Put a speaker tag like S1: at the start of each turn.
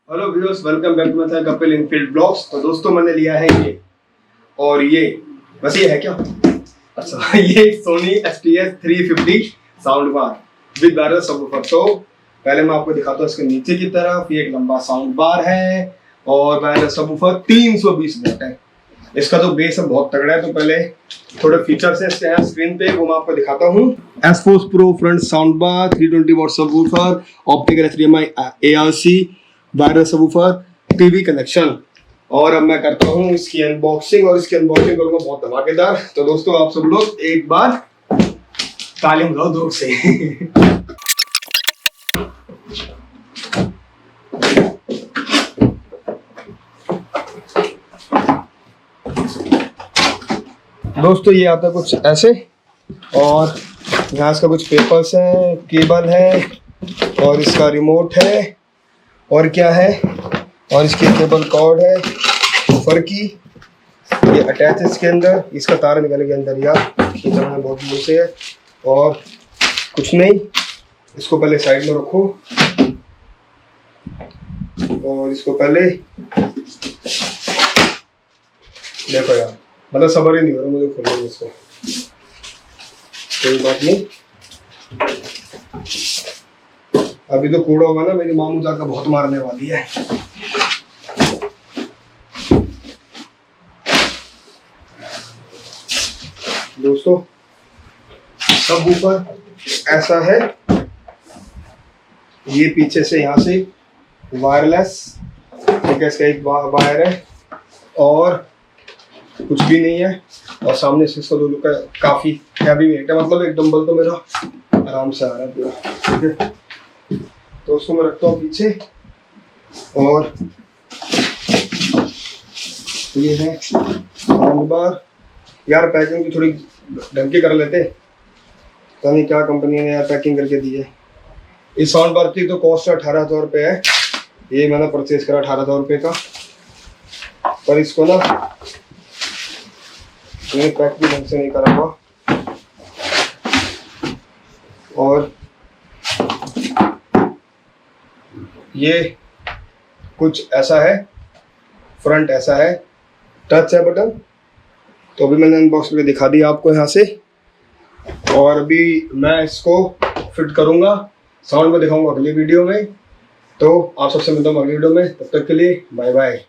S1: Hello viewers, welcome back to my channel Kapil infield blogs. तो दोस्तों मैंने लिया है ये, और ये बस ये है क्या? अच्छा ये Sony STS 350 sound bar with barrel subwoofer. तो पहले मैं आपको दिखाता हूँ इसके नीचे की तरफ। ये एक लंबा साउंड बार है और बैरल सबवूफर 320 वोल्ट है। इसका जो बेस है बहुत तगड़ा है। तो पहले थोड़े फीचर्स है इसके यहाँ स्क्रीन पे, वो मैं आपको दिखाता हूँ। S-Force Pro front sound bar, 320 what subwoofer, optical HDMI ARC, barrel subwoofer, TV connection. और अब मैं करता हूँ इसकी अनबॉक्सिंग, और इसकी अनबॉक्सिंग करूंगा बहुत धमाकेदार। तो दोस्तों आप सब लोग एक बार ताली बजाओ जोर से। दोस्तों ये आता है कुछ ऐसे, और यहाँ इसका कुछ पेपर्स हैं, केबल है, और इसका रिमोट है, और क्या है, और इसकी केबल कॉर्ड है ऊपर की, ये अटैच है इसके अंदर। इसका तार निकल के अंदर यार खींचना में बहुत दूर से है, और कुछ नहीं। इसको पहले साइड में रखो, और इसको पहले देखो यार, मतलब सबर ही नहीं हो रहा मुझे खोलने में इसको। कोई बात नहीं, अभी तो कूड़ा होगा ना, मेरी मामू जाकर बहुत मारने वाली है। दोस्तों सब ऊपर ऐसा है, ये पीछे से यहाँ से वायरलेस, ठीक है, इसका एक वायर है और कुछ भी नहीं है। और सामने से इसका दोनों का काफी हैवी वेट है, मतलब एक डंबल तो मेरा आराम से आ रहा है पूरा, ठीक है। तो उसको मैं रखता हूँ पीछे, और ये है साउंड बार। यार पैकिंग भी थोड़ी ढंग की कर लेते, पता नहीं क्या कंपनी ने यार पैकिंग करके दी है। इस साउंड बार की तो कॉस्ट 18,000 रुपये है। ये मैंने परचेज करा 18,000 रुपये का, पर इसको ना मैंने पैक भी ढंग से नहीं करा हुआ। और ये कुछ ऐसा है, फ्रंट ऐसा है, टच है बटन। तो अभी मैंने अनबॉक्स करके दिखा दिया आपको यहाँ से, और अभी मैं इसको फिट करूँगा, साउंड में दिखाऊंगा अगली वीडियो में। तो आप सबसे मिलता हूँ अगली वीडियो में, तब तक के लिए बाय बाय।